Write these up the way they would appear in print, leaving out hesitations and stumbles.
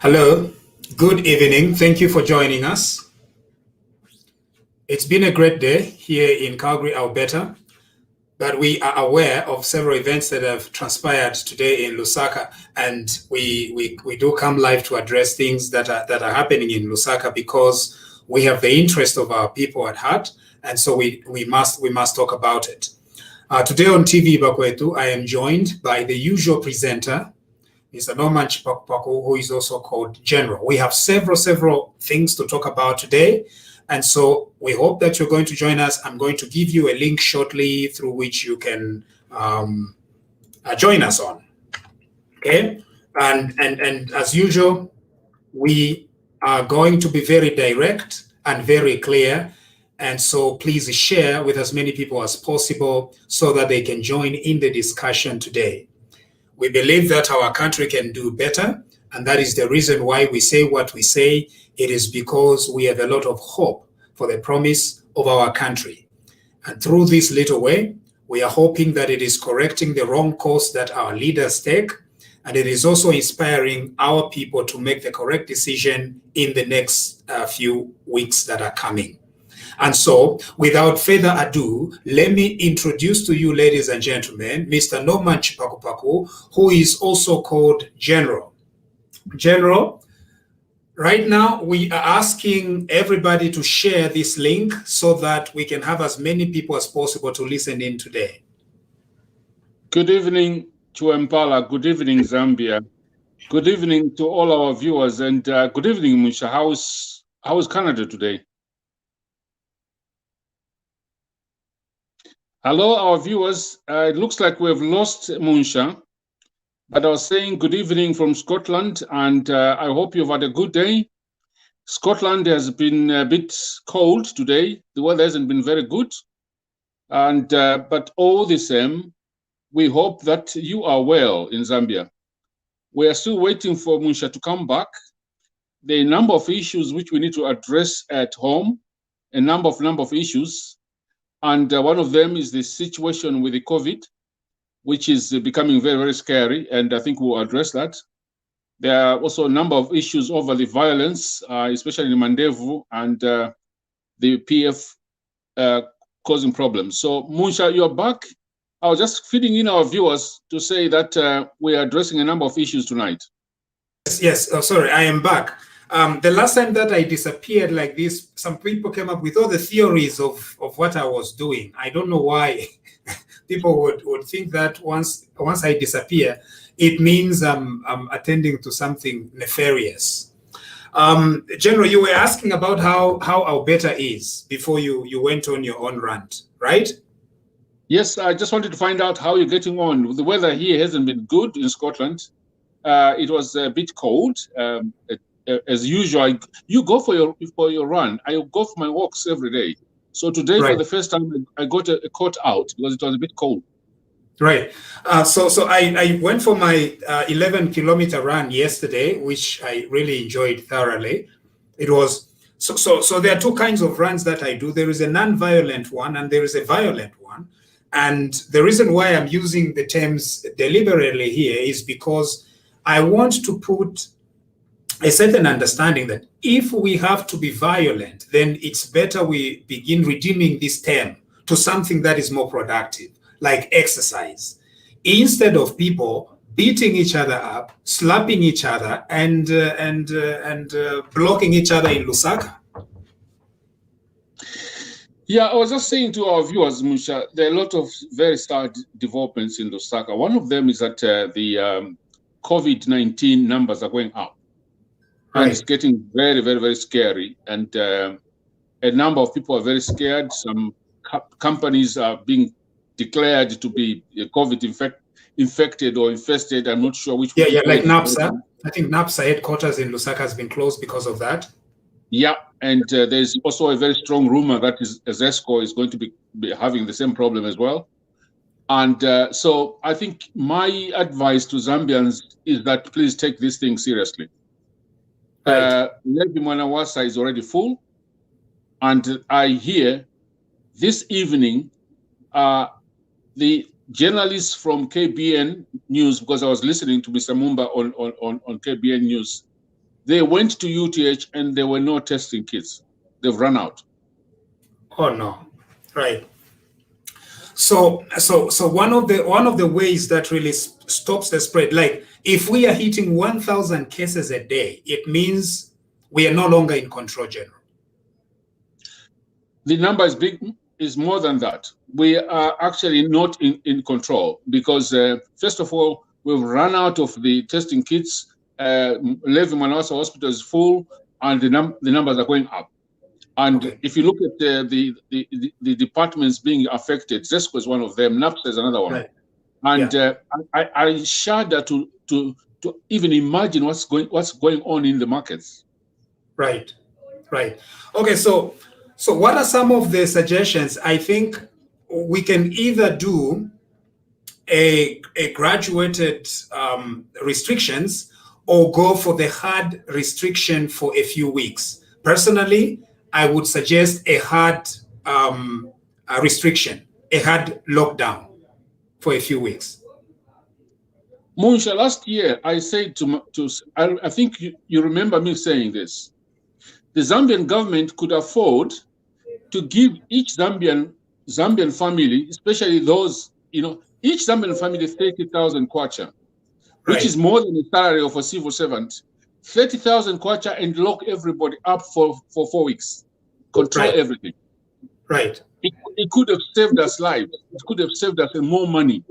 Hello, good evening. Thank you for joining us. It's been a great day here in Calgary, Alberta, but we are aware of several events that have transpired today in Lusaka, and we do come live to address things that are happening in Lusaka because we have the interest of our people at heart, and so we must talk about it. Today on TV Bakwetu, I am joined by the usual presenter, Mr. Norman Chipakupaku, who is also called General. We have several things to talk about today, and so we hope that you're going to join us. I'm going to give you a link shortly through which you can join us on. Okay, and as usual, we are going to be very direct and very clear. And so please share with as many people as possible so that they can join in the discussion today. We believe that our country can do better, and that is the reason why we say what we say. It is because we have a lot of hope for the promise of our country. And through this little way, we are hoping that it is correcting the wrong course that our leaders take, and it is also inspiring our people to make the correct decision in the next few weeks that are coming. And so, without further ado, let me introduce to you, ladies and gentlemen, Mr. Norman Chipakupaku, who is also called General. General, right now we are asking everybody to share this link so that we can have as many people as possible to listen in today. Good evening to Impala. Good evening, Zambia. Good evening to all our viewers, and good evening, Musha. How is Canada today? Hello, our viewers. It looks like we've lost Munsha, but I was saying good evening from Scotland, and I hope you've had a good day. Scotland has been a bit cold today. The weather hasn't been very good, and but all the same, we hope that you are well in Zambia. We are still waiting for Munsha to come back. There are a number of issues which we need to address at home, a number of issues. And one of them is the situation with the COVID, which is becoming very scary, and I think we'll address that. There are also a number of issues over the violence, especially in Mandevu, and the PF causing problems. So, Munsha, you're back. I was just feeding in our viewers to say that we are addressing a number of issues tonight. Yes. Oh, sorry, I am back. The last time that I disappeared like this, some people came up with all the theories of what I was doing. I don't know why people would think that once I disappear, it means I'm attending to something nefarious. General, you were asking about how Alberta is before you went on your own rant, right? Yes, I just wanted to find out how you're getting on. The weather here hasn't been good in Scotland. It was a bit cold. As usual, you go for your run. I go for my walks every day. So today, right, for the first time, I got a coat out because it was a bit cold. Right. So I went for my 11-kilometer run yesterday, which I really enjoyed thoroughly. It was so there are two kinds of runs that I do. There is a non-violent one and there is a violent one. And the reason why I'm using the terms deliberately here is because I want to put a certain understanding that if we have to be violent, then it's better we begin redeeming this term to something that is more productive, like exercise, instead of people beating each other up, slapping each other, and blocking each other in Lusaka. Yeah, I was just saying to our viewers, Musha, there are a lot of very sad developments in Lusaka. One of them is that the COVID-19 numbers are going up. Right. And it's getting very scary. And a number of people are very scared. Some companies are being declared to be COVID infected or infested. I'm not sure which. Yeah, like NAPSA. I think NAPSA headquarters in Lusaka has been closed because of that. Yeah, and there's also a very strong rumor that ZESCO is going to be having the same problem as well. And so I think my advice to Zambians is that please take this thing seriously. Levi Mwanawasa is already full, and I hear this evening the journalists from KBN News, because I was listening to Mr. Mumba on KBN News, They went to UTH and there were no testing kits. They've run out. Oh no, right. So one of the ways that really stops the spread, like if we are hitting 1,000 cases a day, it means we are no longer in control, General. The number is big, is more than that. We are actually not in control because, first of all, we've run out of the testing kits. Levi Manasa Hospital is full, and the numbers are going up. And Okay. if you look at the departments being affected, ZESCO is one of them, NAPSA is another one. Right. And Yeah. I shudder to even imagine what's going on in the markets. Right. Right. Okay. So what are some of the suggestions? I think we can either do a graduated restrictions or go for the hard restriction for a few weeks. Personally, I would suggest a hard restriction, a hard lockdown for a few weeks. Munsha, last year I said I think you remember me saying this. The Zambian government could afford to give each Zambian family, especially those, each Zambian family 30,000 kwacha, which Right. is more than the salary of a civil servant. 30,000 kwacha and lock everybody up for 4 weeks. Control Right. everything. Right. It could have saved us lives. It could have saved us more money.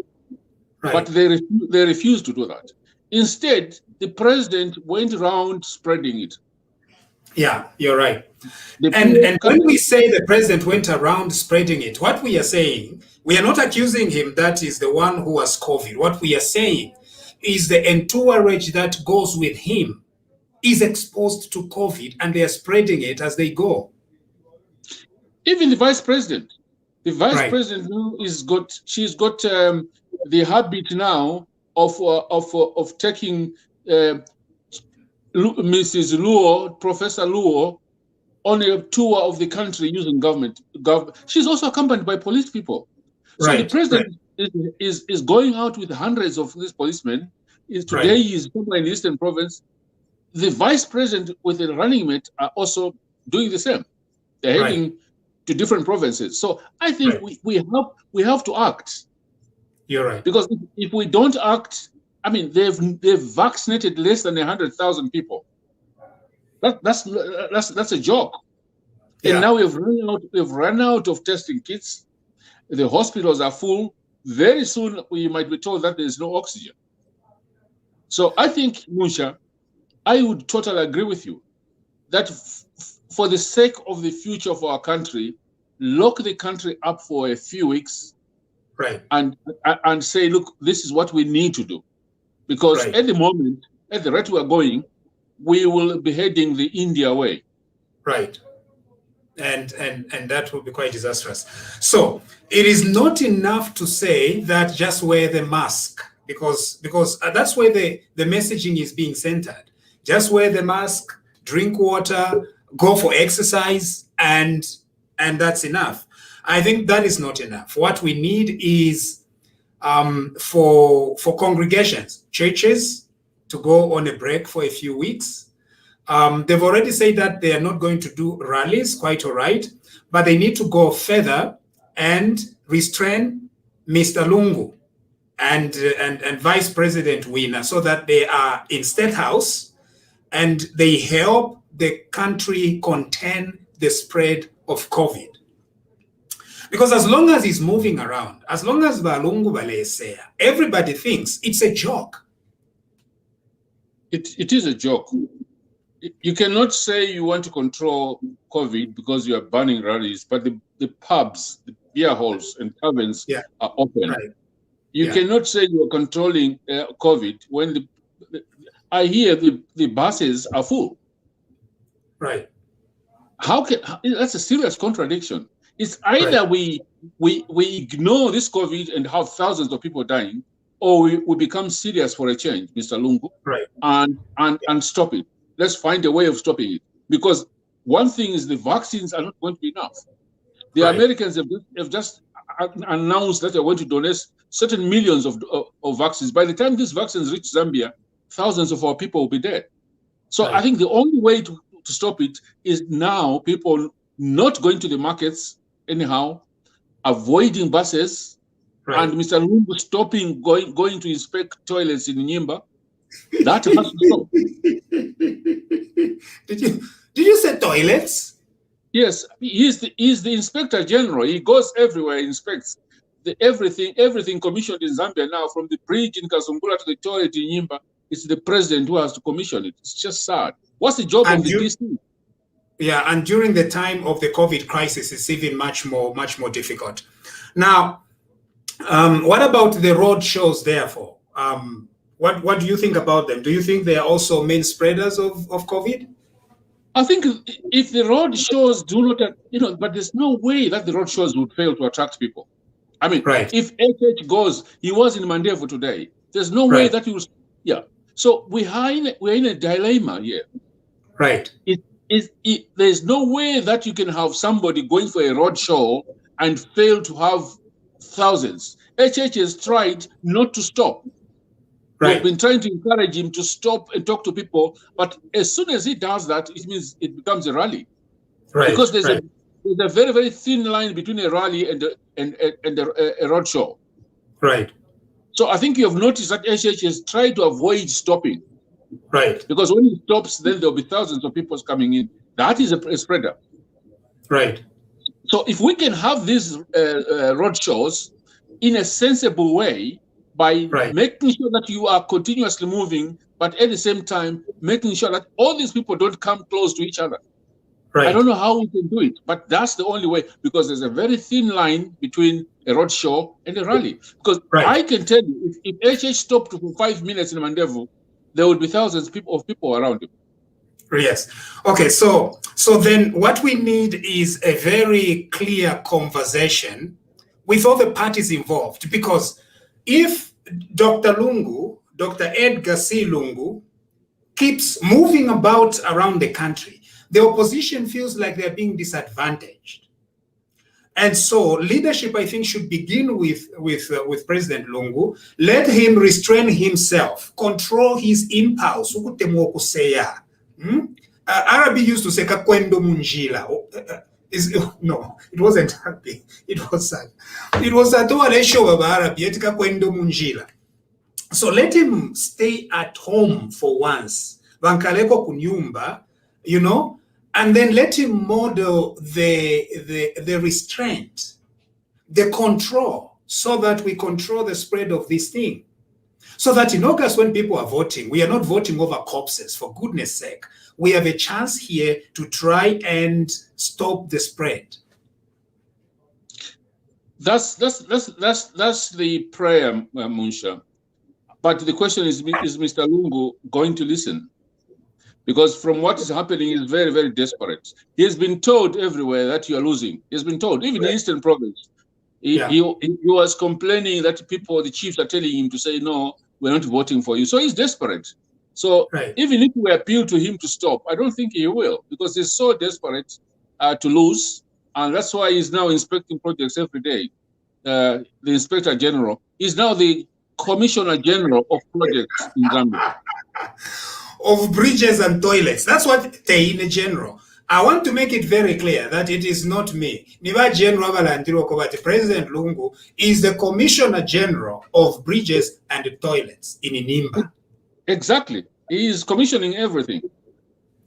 Right. But they refused to do that. Instead, the president went around spreading it. Yeah, you're right. And when we say the president went around spreading it, what we are saying, we are not accusing him that is the one who has COVID. What we are saying is the entourage that goes with him is exposed to COVID and they are spreading it as they go. Even the vice president. The vice Right. president she's got the habit now of taking Mrs. Luo, Professor Luo, on a tour of the country using government. She's also accompanied by police people. So Right. the president is going out with hundreds of these policemen. Today he's somewhere in the Eastern Province. The vice president with the running mate are also doing the same. They're heading to different provinces. So I think we have to act. You're right. Because if we don't act, I mean, they've vaccinated less than 100,000 people. That's a joke. Yeah. And now we've run out of testing kits. The hospitals are full. Very soon we might be told that there's no oxygen. So I think, Munsha, I would totally agree with you that for the sake of the future of our country, lock the country up for a few weeks, right, and say, look, this is what we need to do, because at the moment, at the rate we are going, we will be heading the India way. Right. And that will be quite disastrous. So it is not enough to say that just wear the mask, because that's where the messaging is being centered. Just wear the mask, drink water, go for exercise, and that's enough. I think that is not enough. What we need is for congregations, churches, to go on a break for a few weeks. They've already said that they are not going to do rallies, quite all right, but they need to go further and restrain Mr. Lungu and Vice President Wina, so that they are in State House and they help the country contain the spread of COVID. Because as long as he's moving around, as long as Balungu Balesea, everybody thinks it's a joke. It is a joke. You cannot say you want to control COVID because you are banning rallies, but the pubs, the beer halls and taverns are open. Right. You cannot say you are controlling COVID when I hear the buses are full. Right. That's a serious contradiction. It's either we ignore this COVID and have thousands of people dying, or we become serious for a change, Mr. Lungu, and stop it. Let's find a way of stopping it. Because one thing is the vaccines are not going to be enough. The Americans have just announced that they're going to donate certain millions of vaccines. By the time these vaccines reach Zambia, thousands of our people will be dead. So I think the only way to stop it is now people not going to the markets anyhow, avoiding buses, and Mr. Lungu stopping going to inspect toilets in Nyimba. That has to stop. Did you say toilets? Yes, he's the Inspector General. He goes everywhere, inspects everything commissioned in Zambia now, from the bridge in Kasungula to the toilet in Nyimba. It's the president who has to commission it. It's just sad. What's the job of the DC? Yeah, and during the time of the COVID crisis, it's even much more difficult. Now, what about the road shows, therefore? What do you think about them? Do you think they are also main spreaders of COVID? I think if the road shows do not, but there's no way that the road shows would fail to attract people. I mean, if HH goes, he was in Mandevu today. There's no way that he was, So we're in a dilemma here. Right. There's no way that you can have somebody going for a road show and fail to have thousands. HH has tried not to stop. We've been trying to encourage him to stop and talk to people, but as soon as he does that, it means it becomes a rally. Because there's a very, very thin line between a rally and a road show. Right. So I think you have noticed that HH has tried to avoid stopping. Right. Because when he stops, then there'll be thousands of people coming in. That is a spreader. Right. So if we can have these road shows in a sensible way, by making sure that you are continuously moving, but at the same time, making sure that all these people don't come close to each other. I don't know how we can do it, but that's the only way, because there's a very thin line between a road show and a rally. Because I can tell you, if HH stopped for 5 minutes in Mandevu, there would be thousands of people around him. Yes. Okay, so then what we need is a very clear conversation with all the parties involved, because if Dr. Edgar C. Lungu, keeps moving about around the country, the opposition feels like they're being disadvantaged. And so leadership, I think, should begin with President Lungu. Let him restrain himself, control his impulse. Arabi used to say, "Kakwendo munjila." No, it wasn't happy. It was sad. It was that munjila. So let him stay at home for once. Bankaleko kunyumba, and then let him model the restraint, the control, so that we control the spread of this thing. So that in August, when people are voting, we are not voting over corpses, for goodness sake. We have a chance here to try and stop the spread. That's the prayer, Munsha. But the question is Mr. Lungu going to listen? Because from what is happening is very, very desperate. He has been told everywhere that you are losing. He has been told, even in Eastern Province. He was complaining that the chiefs are telling him to say, no, we're not voting for you. So he's desperate. So even if we appeal to him to stop, I don't think he will, because he's so desperate to lose. And that's why he's now inspecting projects every day. The Inspector General is now the Commissioner General of projects in Zambia. Of bridges and toilets. That's what they in general. I want to make it very clear that it is not me. President Lungu is the Commissioner General of bridges and toilets in Inimba. Exactly. He is commissioning everything.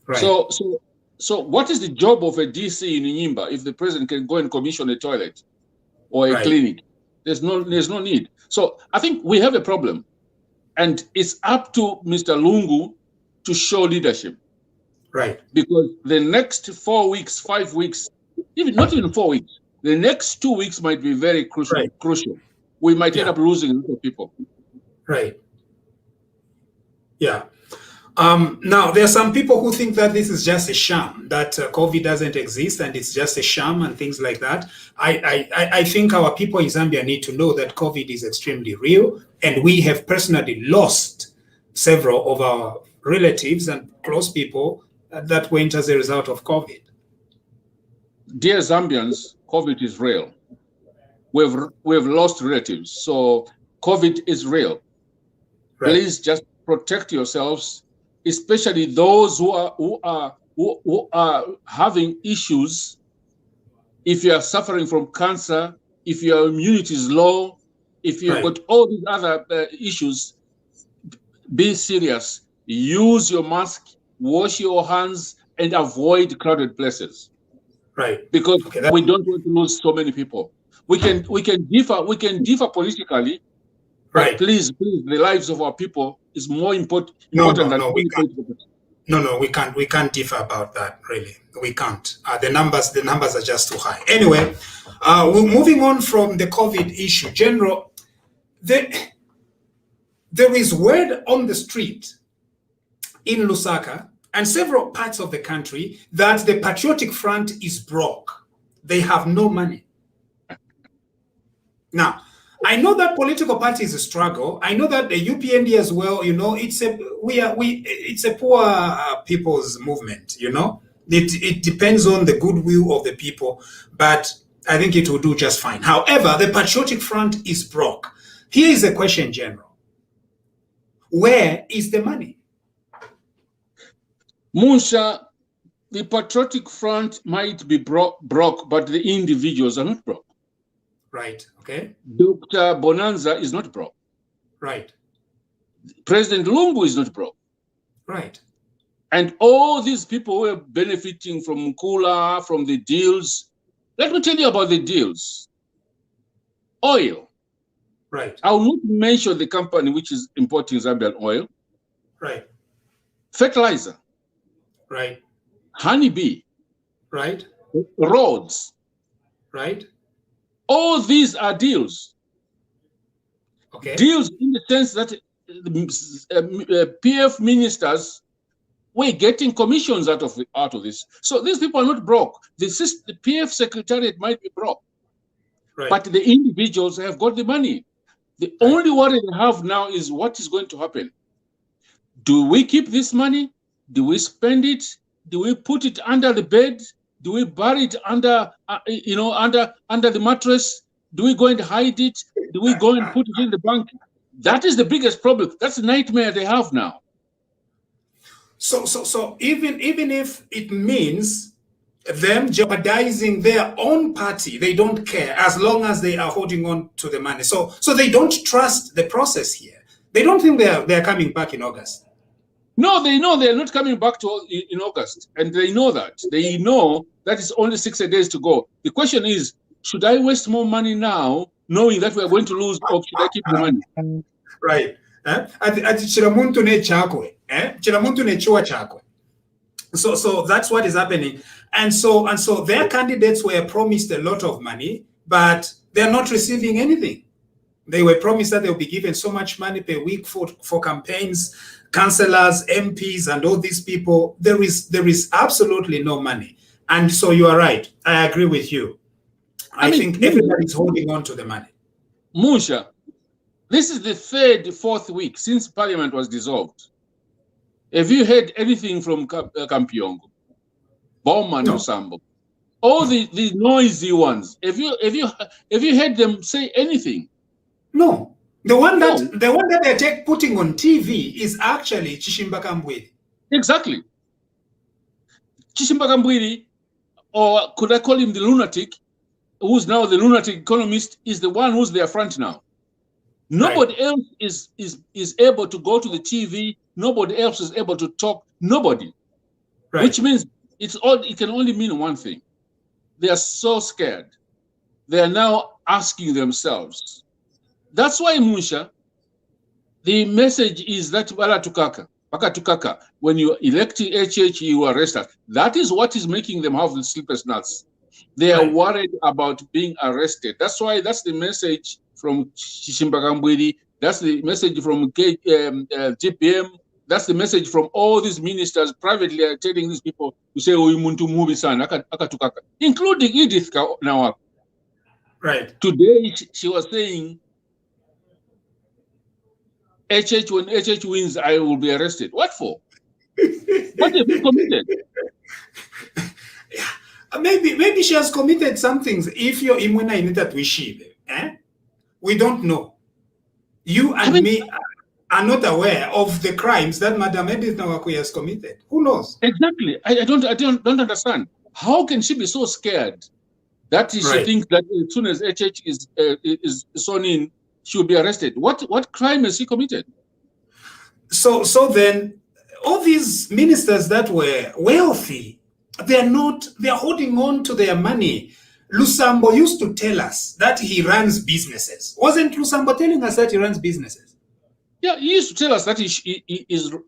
Right. So what is the job of a DC in Inimba if the president can go and commission a toilet or a clinic? There's no need. So I think we have a problem, and it's up to Mr. Lungu to show leadership. Right. Because the next 4 weeks, 5 weeks, not even 4 weeks, the next 2 weeks might be very crucial. We might end up losing a lot of people. Right. Yeah. Now, there are some people who think that this is just a sham, that COVID doesn't exist and it's just a sham and things like that. I think our people in Zambia need to know that COVID is extremely real, and we have personally lost several of our relatives and close people that went as a result of COVID. Dear Zambians, COVID is real. We've lost relatives, so COVID is real. Please just protect yourselves. especially those who are having issues. If you are suffering from cancer, if your immunity is low, if you've got all these other issues, be serious. Use your mask, wash your hands, and avoid crowded places. Right. Because we don't want to lose so many people. We can differ politically, but please, the lives of our people is more important than we can't. No, we can't differ about that, really. We can't. The numbers are just too high. Anyway, we're moving on from the COVID issue. General, there is word on the street in Lusaka and several parts of the country that the Patriotic Front is broke. They have no money. Now, I know that political parties struggle. I know that the UPND as well, it's a poor people's movement, It depends on the goodwill of the people, but I think it will do just fine. However, the Patriotic Front is broke. Here is the question, General. Where is the money? Munsha, the Patriotic Front might be broke, but the individuals are not broke. Right, okay. Dr. Bonanza is not broke. Right. President Lumbu is not broke. Right. And all these people who are benefiting from Mukula, from the deals. Let me tell you about the deals. Oil. Right. I will not mention the company which is importing Zambian oil. Right. Fertilizer. Right. Honeybee. Right. Roads. Right. All these are deals. Okay. Deals in the sense that PF ministers were getting commissions out of this. So these people are not broke. The PF secretariat might be broke, but the individuals have got the money. The only worry they have now is what is going to happen. Do we keep this money? Do we spend it? Do we put it under the bed? Do we bury it under the mattress? Do we go and hide it? Do we go and put it in the bank? That is the biggest problem. That's the nightmare they have now. So even if it means them jeopardizing their own party, they don't care as long as they are holding on to the money. So they don't trust the process here. They don't think they're coming back in August. No, they know they're not coming back in August, and they know that. They know that it's only 60 days to go. The question is, should I waste more money now, knowing that we are going to lose, or should I keep the money? Right. So that's what is happening. And so their candidates were promised a lot of money, but they're not receiving anything. They were promised that they'll be given so much money per week for campaigns, councillors, MPs, and all these people. There is absolutely no money. And so you are right. I agree with you. I think everybody's holding on to the money. Musha, this is the fourth week since Parliament was dissolved. Have you heard anything from Kampiongo, Bowman, or Sambo? All the noisy ones. Have you heard them say anything? No. The one that they're putting on TV is actually Chishimba Kambwili. Exactly. Chishimba Kambwili, or could I call him the lunatic, who's now the lunatic economist, is the one who's their front now. Nobody else is able to go to the TV. Nobody else is able to talk. Nobody. Which means it can only mean one thing. They are so scared. They are now asking themselves. That's why, Musha, the message is that Bakatukaka, when you elect HH, you are arrested. That is what is making them have the sleepless nights. They are worried about being arrested. That's why that's the message from Chishimba Kambwili. That's the message from GPM. That's the message from all these ministers privately are telling these people to say, "Oh, muntu mubi sana akatukaka," including Edith Nawaka. Right. Today she was saying, HH, when HH wins, I will be arrested. What for? What have you committed? Maybe she has committed some things. If you're imuna in that we don't know. You and me. are not aware of the crimes that Madam Edith Nawakwe has committed. Who knows? Exactly. I don't understand. How can she be so scared that she thinks that as soon as HH is sworn in, she will be arrested? What crime has she committed? So then all these ministers that were wealthy, they're holding on to their money. Lusambo used to tell us that he runs businesses. Wasn't Lusambo telling us that he runs businesses? Yeah, he used to tell us that he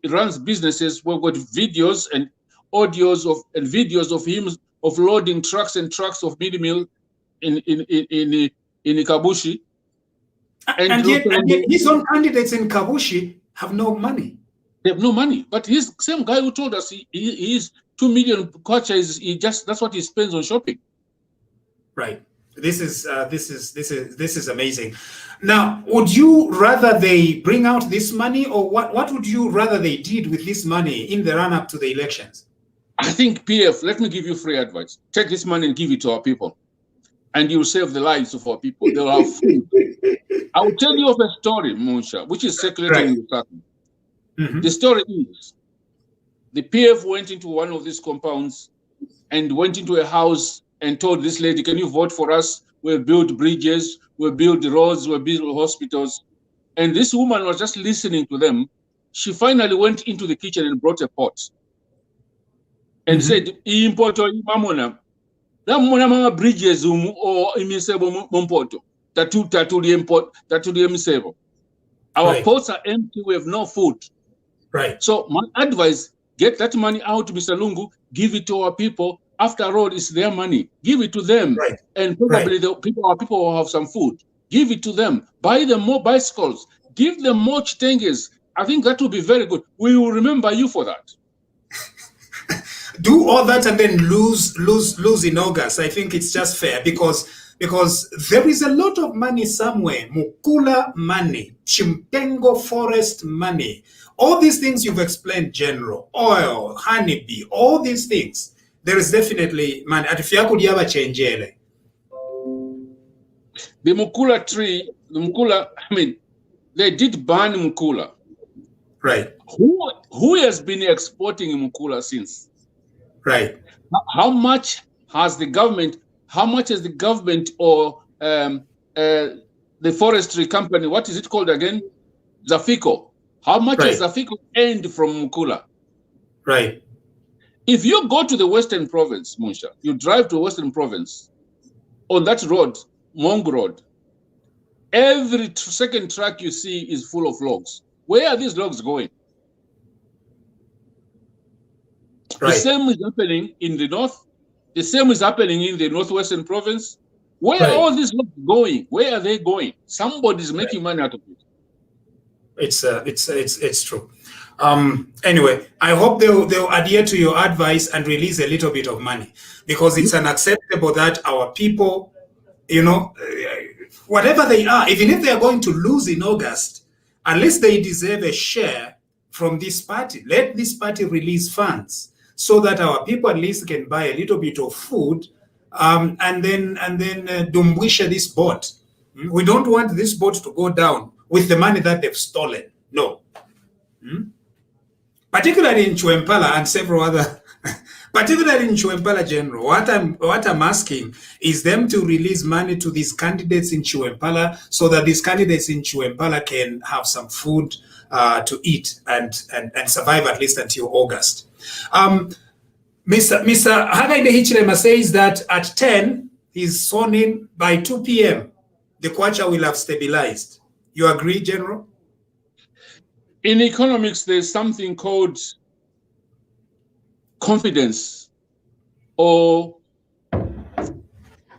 runs businesses. We've got videos and audios and videos of him of loading trucks and trucks of mini meal in Kabushi. And yet his own candidates in Kabushi have no money. They have no money. But he's the same guy who told us he is 2 million kwacha that's what he spends on shopping. Right. This is amazing. Now, would you rather they bring out this money, or what would you rather they did with this money in the run-up to the elections? I think PF, let me give you free advice. Take this money and give it to our people, and you'll save the lives of our people. They'll have food. I will tell you of a story, Munsha, which is circulating in Lusaka. The story is the PF went into one of these compounds and went into a house and told this lady, can you vote for us? We'll build bridges, we'll build roads, we'll build hospitals. And this woman was just listening to them. She finally went into the kitchen and brought a pot and said, "Impoto mamona, mona mama bridges or imisebo mompoto, tatu Our pots are empty, we have no food." Right. So my advice, get that money out, Mr. Lungu, give it to our people. After all, it's their money. Give it to them. Right. And probably our people will have some food. Give it to them. Buy them more bicycles. Give them more chitenges. I think that will be very good. We will remember you for that. Do all that and then lose in August. I think it's just fair because there is a lot of money somewhere. Mukula money, Chimtengo forest money. All these things you've explained, General. Oil, honeybee, all these things. There is definitely money. The Mukula tree, they did ban Mukula. Right. Who has been exporting Mukula since? Right. How much has the government or the forestry company, what is it called again? Zafico. How much has Zafico earned from Mukula? Right. If you go to the Western Province, Munsha, you drive to Western Province, on that road, Mong Road, every second truck you see is full of logs. Where are these logs going? Right. The same is happening in the north. The same is happening in the Northwestern Province. Where are all these logs going? Where are they going? Somebody's making money out of it. It's true. Anyway, I hope they'll adhere to your advice and release a little bit of money, because it's unacceptable that our people, whatever they are, even if they are going to lose in August, unless they deserve a share from this party, let this party release funds so that our people at least can buy a little bit of food, and then dumbwisha this boat. We don't want this boat to go down with the money that they've stolen. No. Particularly in Chwempala and several other, particularly in Chwempala, General, what I'm asking is them to release money to these candidates in Chwempala so that these candidates in Chwempala can have some food to eat and survive at least until August. Mr. Hagainde Hichilema says that at 10, he's sworn in. By 2 p.m., the kwacha will have stabilized. You agree, General? In economics, there's something called confidence, or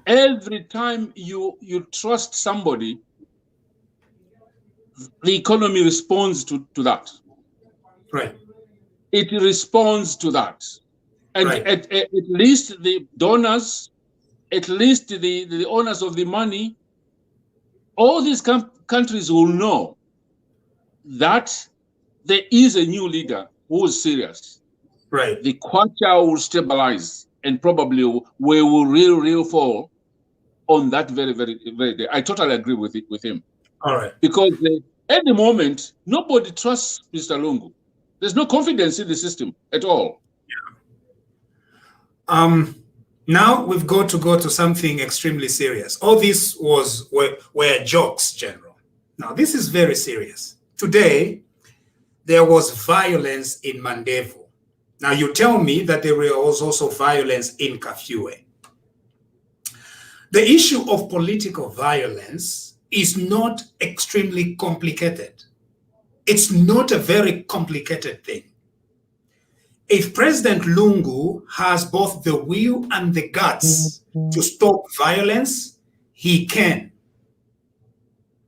every time you trust somebody, the economy responds to that. Right. It responds to that. And at least the donors, at least the owners of the money, all these countries will know that there is a new leader who is serious. Right. The kwacha will stabilize, and probably we will real fall on that very, very, very day. I totally agree with him. All right. Because At the moment, nobody trusts Mr. Lungu. There's no confidence in the system at all. Now we've got to go to something extremely serious. All this were jokes, General. Now this is very serious. Today, there was violence in Mandevu. Now you tell me that there was also violence in Kafue. The issue of political violence is not extremely complicated. It's not a very complicated thing. If President Lungu has both the will and the guts to stop violence, he can.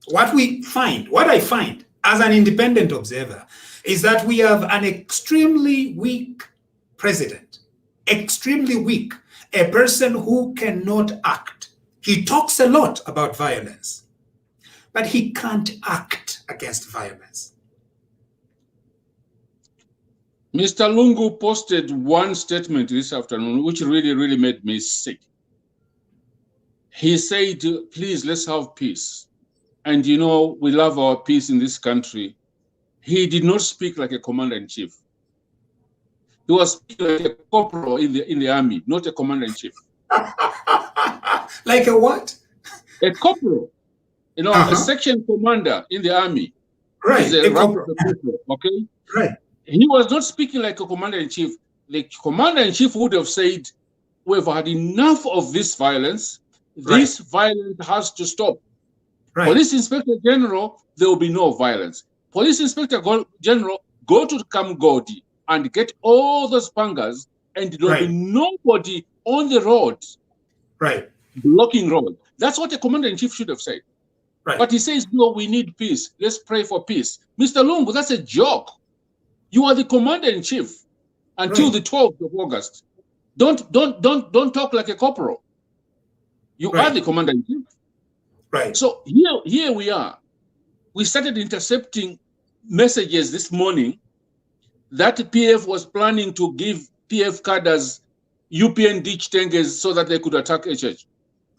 What I find as an independent observer is that we have an extremely weak president, extremely weak, a person who cannot act. He talks a lot about violence, but he can't act against violence. Mr. Lungu posted one statement this afternoon, which really made me sick. He said, please, let's have peace. And you know, we love our peace in this country. He did not speak like a commander-in-chief. He was speaking like a corporal in the army, not a commander-in-chief. Like a what? A corporal. You know, a section commander in the army. Right. Is a corporal, okay? Right. He was not speaking like a commander-in-chief. The commander-in-chief would have said, we've had enough of this violence. This violence has to stop. Right. Police Inspector General, there will be no violence. Police Inspector General, go to Kamgodi and get all those pangas, and there will be nobody on the road blocking road. That's what the commander-in-chief should have said. Right. But he says, no, we need peace. Let's pray for peace. Mr. Lungu, that's a joke. You are the commander-in-chief until the 12th of August. Don't talk like a corporal. You are the commander-in-chief. Right. So here we are. We started intercepting messages this morning that PF was planning to give PF cadres UPND chitenges so that they could attack HH.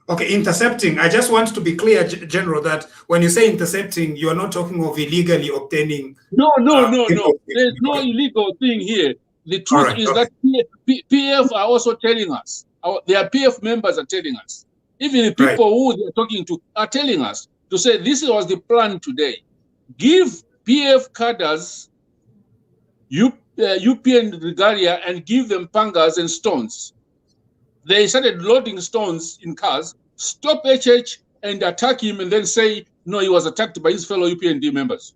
Okay, intercepting. I just want to be clear, General, that when you say intercepting, you are not talking of illegally obtaining. No. There's no illegal thing here. The truth is that PF are also telling us, their PF members are telling us, even the people who they are talking to are telling us to say this was the plan today. Give PF cadres UPN regalia and give them pangas and stones. They started loading stones in cars, stop HH and attack him, and then say, no, he was attacked by his fellow UPND members.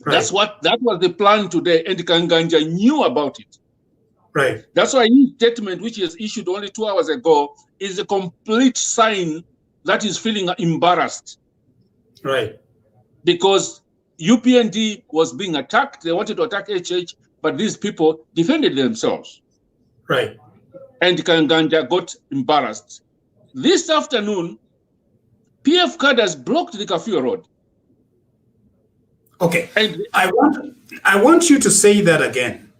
That was the plan today, and Kanganja knew about it. Right. That's why his statement, which is issued only 2 hours ago, is a complete sign that he's feeling embarrassed. Right. Because UPND was being attacked. They wanted to attack HH, but these people defended themselves. Right. And Kanganja got embarrassed. This afternoon, PF cadres blocked the Kafue Road. Okay, and I want you to say that again.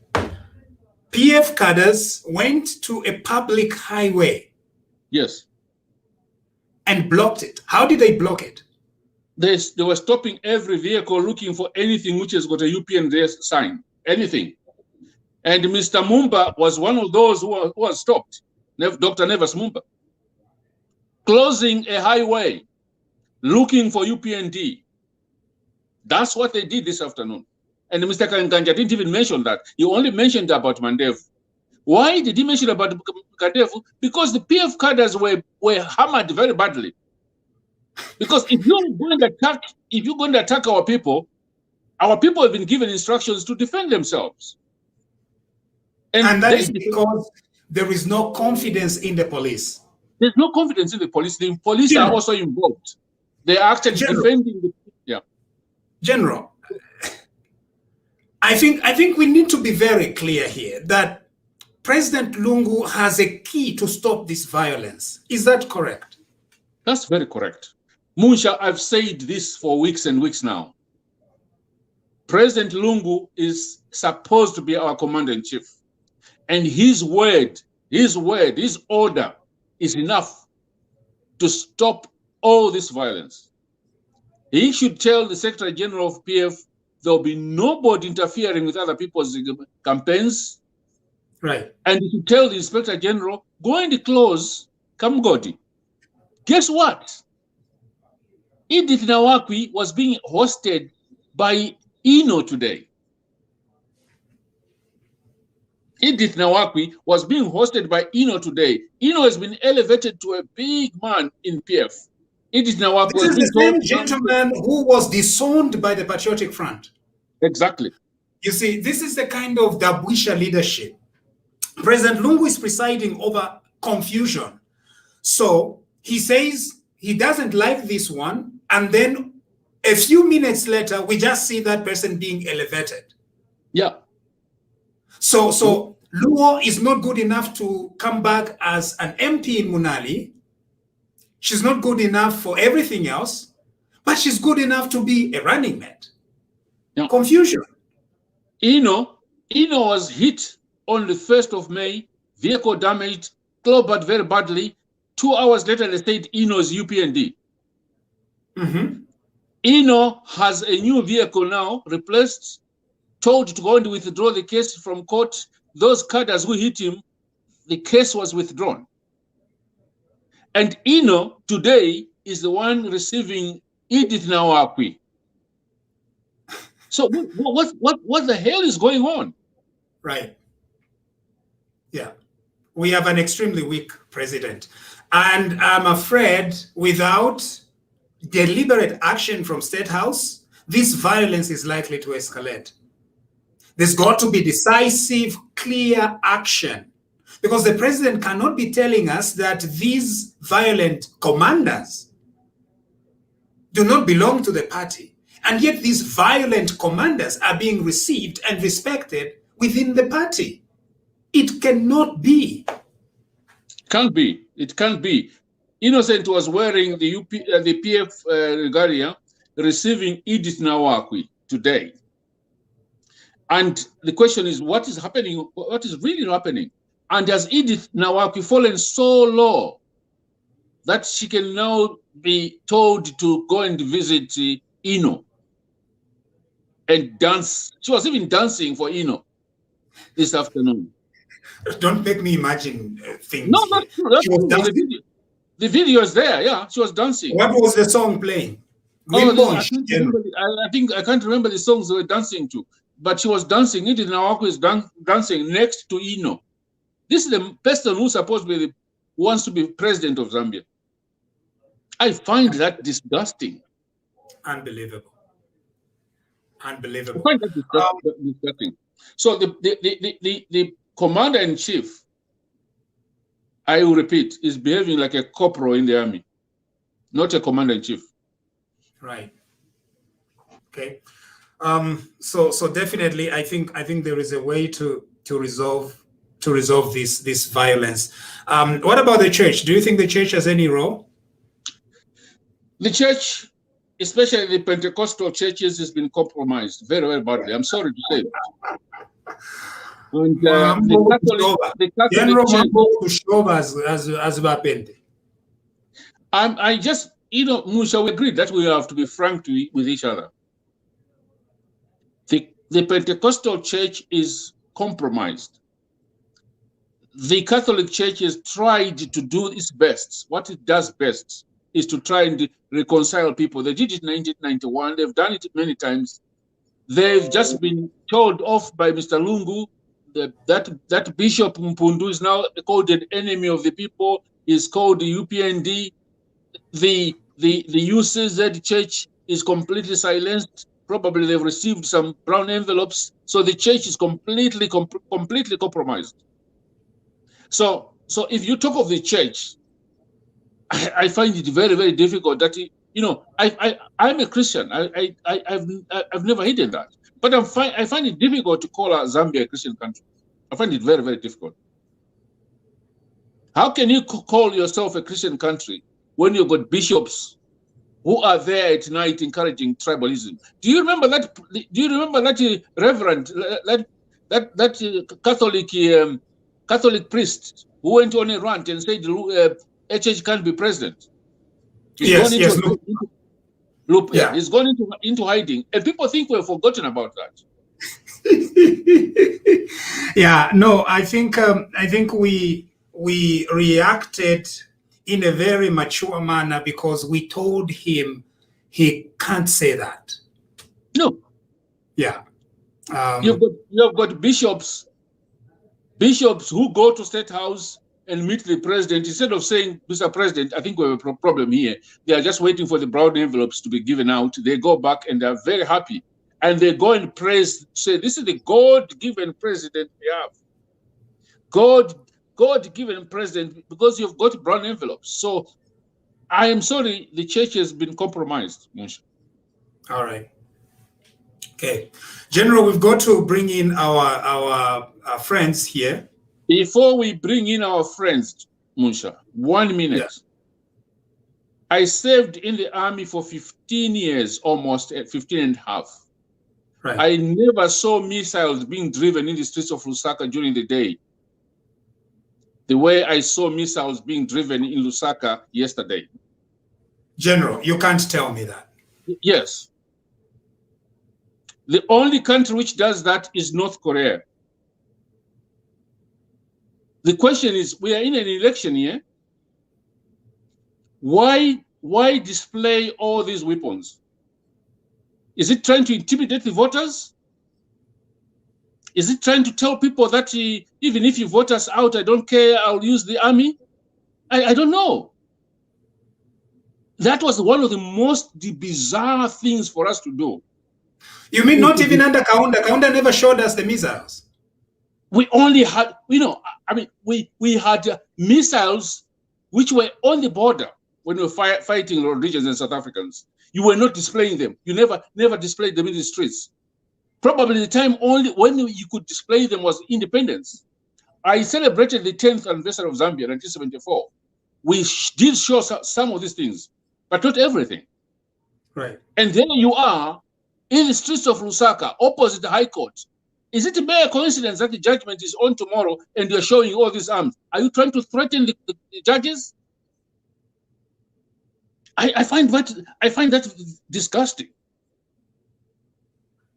PF cadres went to a public highway. Yes. And blocked it. How did they block it? They were stopping every vehicle looking for anything which has got a UPND sign, anything. And Mr. Mumba was one of those who was stopped, Dr. Nevas Mumba, closing a highway, looking for UPND. That's what they did this afternoon. And Mr. Kanganja didn't even mention that. He only mentioned about Mandevu. Why did he mention about Mandevu? Because the PF cadres were hammered very badly. Because if you're going to attack our people have been given instructions to defend themselves. And that is because there is no confidence in the police. There's no confidence in the police. The police are also involved. They are actually defending the General, I think we need to be very clear here that President Lungu has a key to stop this violence. Is that correct? That's very correct. Munsha, I've said this for weeks and weeks now. President Lungu is supposed to be our commander-in-chief. And his word, his order is enough to stop all this violence. He should tell the Secretary General of PF there will be nobody interfering with other people's campaigns. Right. And he should tell the Inspector General, go and close Kamgodi. Guess what? Edith Nawakwi was being hosted by Ino today. Edith Nawakwi was being hosted by Ino today. Ino has been elevated to a big man in PF. Edith Nawakwi This is the same gentleman who was disowned by the Patriotic Front. Exactly. You see, this is the kind of Dabwisha leadership. President Lungu is presiding over confusion. So he says he doesn't like this one, and then a few minutes later, we just see that person being elevated. Yeah. So Luo is not good enough to come back as an MP in Munali. She's not good enough for everything else, but she's good enough to be a running mate. Yeah. Confusion. Ino was hit on the 1st of May, vehicle damaged, clobbered very badly. 2 hours later, they said Ino's UPND. Ino has a new vehicle now, replaced, told to go and withdraw the case from court. Those cadres who hit him, the case was withdrawn. And Ino today is the one receiving Edith Nawakwi. So what the hell is going on? Right. Yeah. We have an extremely weak president. And I'm afraid without deliberate action from State House, this violence is likely to escalate. There's got to be decisive, clear action, because the president cannot be telling us that these violent commanders do not belong to the party. And yet these violent commanders are being received and respected within the party. It cannot be. Can't be. It can't be. Innocent was wearing the PF regalia, receiving Edith Nawakwi today. And the question is, what is happening? What is really happening? And has Edith Nawakwi fallen so low that she can now be told to go and visit Ino and dance? She was even dancing for Ino this afternoon. Don't make me imagine things. No, that's true. That's true. The video is there. Yeah, she was dancing. What was the song playing? I can't remember the songs they were dancing to, but she was dancing. Edith Nawakwi is dancing next to Ino. This is the person who's supposed to be wants to be president of Zambia. I find that disgusting. Unbelievable. Unbelievable. I find that disgusting. So the commander-in-chief, I will repeat, is behaving like a corporal in the army, not a commander-in-chief. Right. Okay. So definitely, I think there is a way to resolve this violence. What about the church? Do you think the church has any role? The church, especially the Pentecostal churches, has been compromised very, very badly. I'm sorry to say that. And the Catholic I just, Musha, we agree that we have to be frank with each other. The Pentecostal church is compromised. The Catholic Church has tried to do its best. What it does best is to try and reconcile people. They did it in 1991. They've done it many times. They've just been told off by Mr. Lungu. That Bishop Mpundu is now called an enemy of the people. Is called the UPND. The UCZ church is completely silenced. Probably they've received some brown envelopes. So the church is completely compromised. So if you talk of the church, I find it very, very difficult that, I'm a Christian. I've never hidden that. But I find it difficult to call Zambia a Christian country. I find it very, very difficult. How can you call yourself a Christian country when you've got bishops who are there at night encouraging tribalism? Do you remember that? Reverend, that Catholic priest who went on a rant and said HH can't be president? Yes. Yeah. He's gone into hiding, and people think we've forgotten about that. Yeah, no, I think we reacted in a very mature manner because we told him he can't say that. No. Yeah. You've got bishops who go to State House and meet the president. Instead of saying, Mr. President, I think we have a problem here. They are just waiting for the brown envelopes to be given out. They go back and they're very happy. And they go and praise, say, this is the God-given president we have. God-given president, because you've got brown envelopes. So I am sorry, the church has been compromised. All right. Okay. General, we've got to bring in our friends here. Before we bring in our friends, Munsha, 1 minute. Yeah. I served in the army for 15 years, almost 15 and a half. Right. I never saw missiles being driven in the streets of Lusaka during the day, the way I saw missiles being driven in Lusaka yesterday. General, you can't tell me that. Yes. The only country which does that is North Korea. The question is, we are in an election here. Why display all these weapons? Is it trying to intimidate the voters? Is it trying to tell people that even if you vote us out, I don't care, I'll use the army? I don't know. That was one of the most bizarre things for us to do. You mean not even under Kaunda? Kaunda never showed us the missiles. We only had, we had missiles which were on the border when we were fighting Rhodesians and South Africans. You were not displaying them. You never displayed them in the streets. Probably the time only when you could display them was independence. I celebrated the 10th anniversary of Zambia, 1974. We did show some of these things, but not everything. Right. And there you are in the streets of Lusaka, opposite the High Court. Is it a mere coincidence that the judgment is on tomorrow and you're showing all these arms? Are you trying to threaten the judges? I find that disgusting.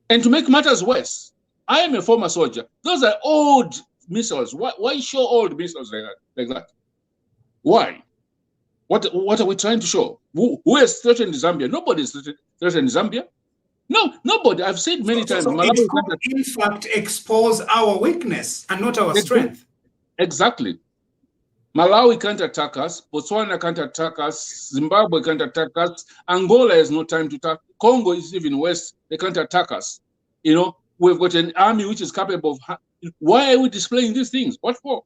And to make matters worse, I am a former soldier. Those are old missiles. Why show old missiles like that? Why? What are we trying to show? Who has threatened Zambia? Nobody has threatened Zambia. No, nobody. I've said many times. So it could, in fact, expose our weakness and not our strength. Exactly. Malawi can't attack us. Botswana can't attack us. Zimbabwe can't attack us. Angola has no time to attack. Congo is even worse. They can't attack us. We've got an army which is capable of. Why are we displaying these things? What for?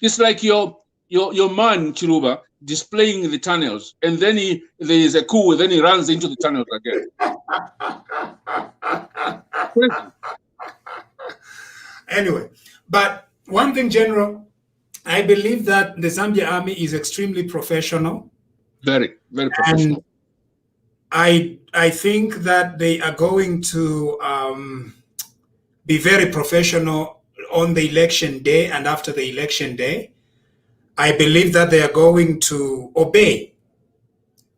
It's like your man Chiluba displaying the tunnels, and then there is a coup, then he runs into the tunnels again. Anyway, but one thing, General, I believe that the Zambia army is extremely professional. Very, very professional. And I think that they are going to be very professional on the election day and after the election day. I believe that they are going to obey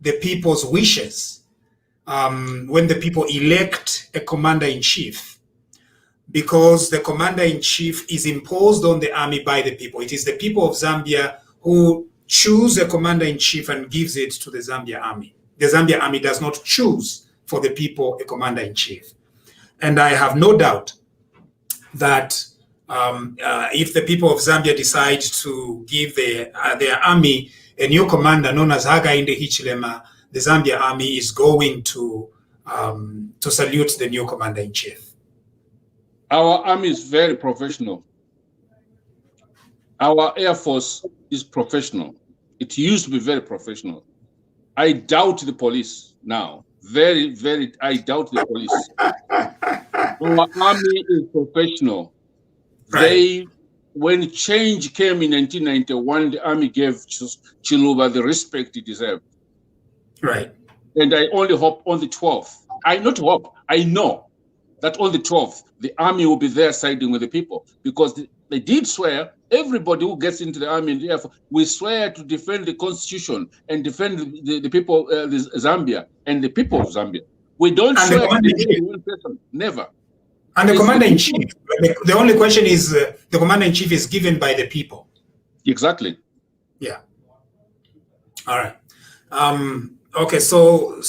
the people's wishes when the people elect a commander-in-chief, because the commander-in-chief is imposed on the army by the people. It is the people of Zambia who choose a commander-in-chief and gives it to the Zambia army. The Zambia army does not choose for the people a commander-in-chief. And I have no doubt that if the people of Zambia decide to give their army a new commander known as Hakainde Hichilema, the Zambia army is going to salute the new commander-in-chief. Our army is very professional. Our Air Force is professional. It used to be very professional. I doubt the police now. Very, very, I doubt the police. Our army is professional. Right. When change came in 1991, the army gave Chiluba the respect he deserved. Right. And I only hope on the 12th. I know that on the 12th, the army will be there siding with the people, because they did swear, everybody who gets into the army and the Air Force, we swear to defend the constitution and defend the people, Zambia, and the people of Zambia. We don't swear to defend one person, never. And the commander-in-chief, the only question is, the commander-in-chief is given by the people. Exactly. Yeah. All right. Okay, so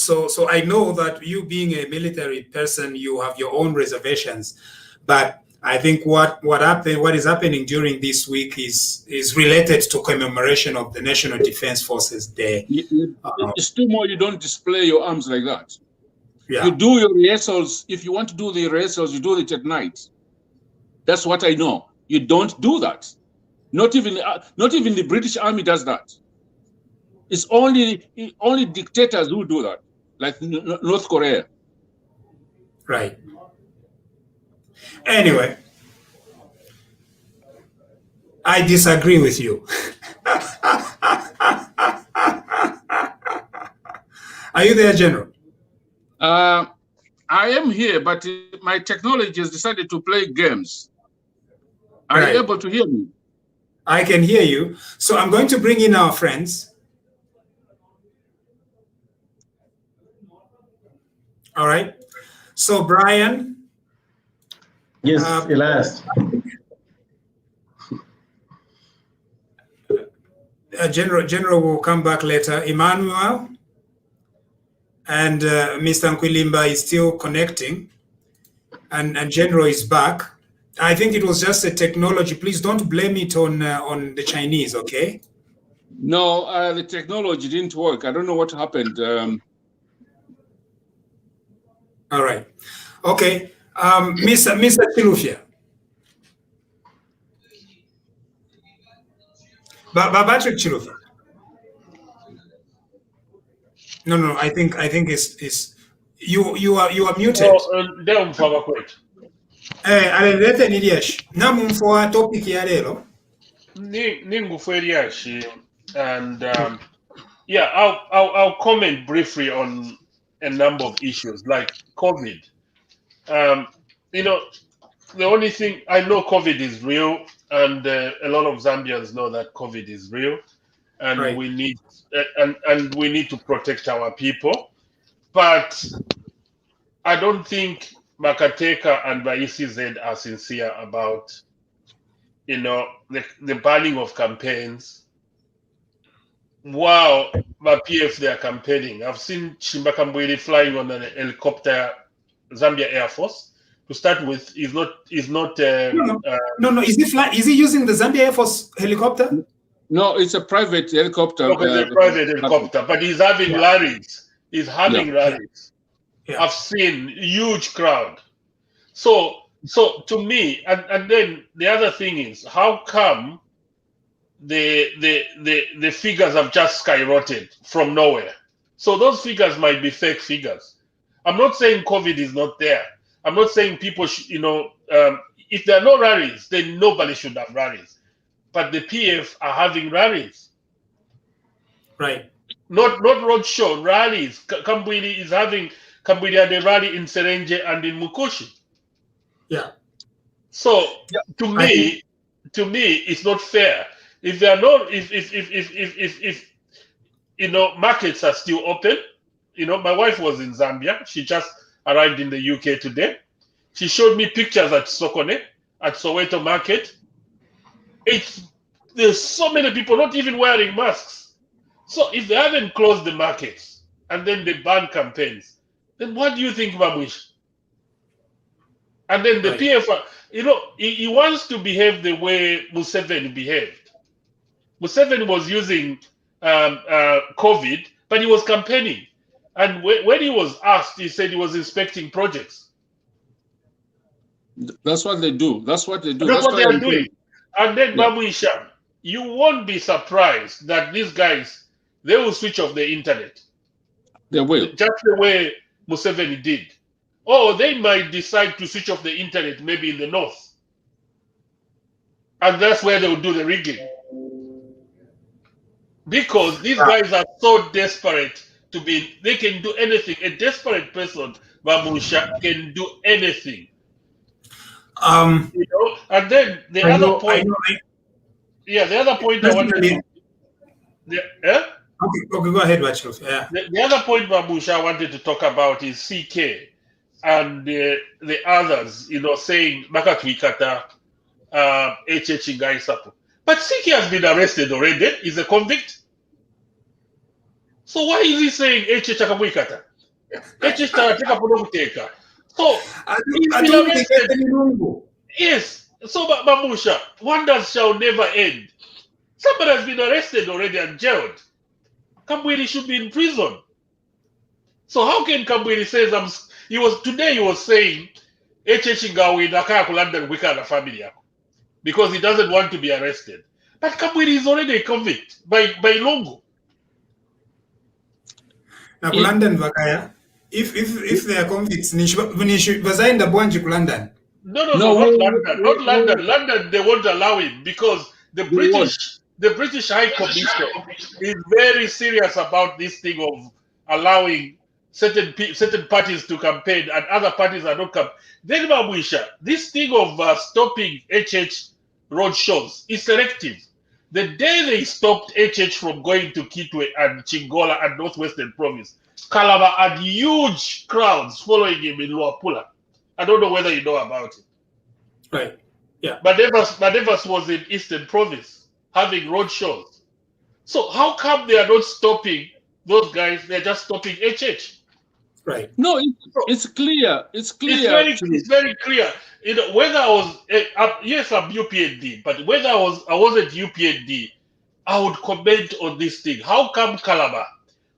I know that you being a military person, you have your own reservations, but I think what is happening during this week is related to commemoration of the National Defense Forces Day. It's too more. You don't display your arms like that. Yeah. You do your rehearsals. If you want to do the rehearsals, you do it at night. That's what I know. You don't do that. Not even the British Army does that. It's only dictators who do that, like North Korea. Right. Anyway, I disagree with you. Are you there, General? I am here, but my technology has decided to play games. Are you able to hear me? I can hear you. So I'm going to bring in our friends. All right. So Brian. Yes, Elias. General will come back later. Emmanuel and Mr. Nkwilimba is still connecting, and General is back. I think it was just a technology. Please don't blame it on the Chinese, okay? No, the technology didn't work. I don't know what happened. All right. Okay. Mr. Chilufya. Patrick Chilufya. No. I think it's you are muted. Alete niliesh. Namumfwa topic ya lero. And yeah, I'll comment briefly on a number of issues like COVID. You know, the only thing I know, COVID is real, and a lot of Zambians know that COVID is real, and we need and we need to protect our people. But I don't think Makateka and Baisi are sincere about, you know, the banning of campaigns. Wow, my PF they are campaigning. I've seen Chimbakambwili flying on an helicopter, Zambia Air Force. To start with, he's not. No. Is he using the Zambia Air Force helicopter? No, it's a private helicopter. Okay, it's a private helicopter, but he's having rallies. He's having rallies. Yeah. I've seen huge crowd. So to me, and then the other thing is, how come the figures have just skyrocketed from nowhere? So those figures might be fake figures. I'm not saying COVID is not there. I'm not saying people should, if there are no rallies, then nobody should have rallies. But the PF are having rallies. Right. Not roadshow, rallies. Kambwili is having, Kambwili had a rally in Serenje and in Mukoshi. Yeah. So to me, it's not fair. If there are no, if markets are still open, my wife was in Zambia. She just arrived in the UK today. She showed me pictures at Sokone, at Soweto Market. There's so many people not even wearing masks. So if they haven't closed the markets and then they ban campaigns, then what do you think, Mamush? And then the PF, he wants to behave the way Museveni behaved. Museveni was using COVID, but he was campaigning. And when he was asked, he said he was inspecting projects. That's what they do. That's what they do. That's what they are doing. And then, Mamuisha, you won't be surprised that these guys, they will switch off the internet. They will. Just the way Museveni did. Or they might decide to switch off the internet maybe in the north. And that's where they will do the rigging. Because these guys are so desperate they can do anything. A desperate person Mamusha can do anything. Um, You know, and then the I other know, point, I the other point I wanted personally, to, eh? okay, go ahead, Wachov. Yeah. The other point, Mamusha, I wanted to talk about is CK and the others, you know, saying Makatwikata, HH Ngaisapo. But CK has been arrested already. He's a convict. So why is he saying HH Akamwikata? HH Tarateka Podokuteka. So he's I been don't think arrested. any wrong. Yes. So Mamusha, wonders shall never end. Somebody has been arrested already and jailed. Kambwili should be in prison. So how can Kambwili say he was saying HH Ngawi nakaya kulanda wika na family yako because he doesn't want to be arrested. But Kambwili is already a convict by Longo. Na London vakaya. If they are convicts, vazaenda bwanji ku London. No, not London. Not London. London, they won't allow him because the British High Commission is very serious about this thing of allowing certain parties to campaign and other parties are not campaigning. Then Mabwisha, this thing of stopping HH roadshows is selective. The day they stopped HH from going to Kitwe and Chingola and Northwestern Province, Calabar had huge crowds following him in Luapula. I don't know whether you know about it. Right. Yeah. But Evers was in Eastern Province having road shows. So how come they are not stopping those guys? They're just stopping HH. Right. No, it's clear. It's clear. It's very clear. You know, whether I was yes, I'm UPND, but whether I wasn't UPND, I would comment on this thing. How come Calabar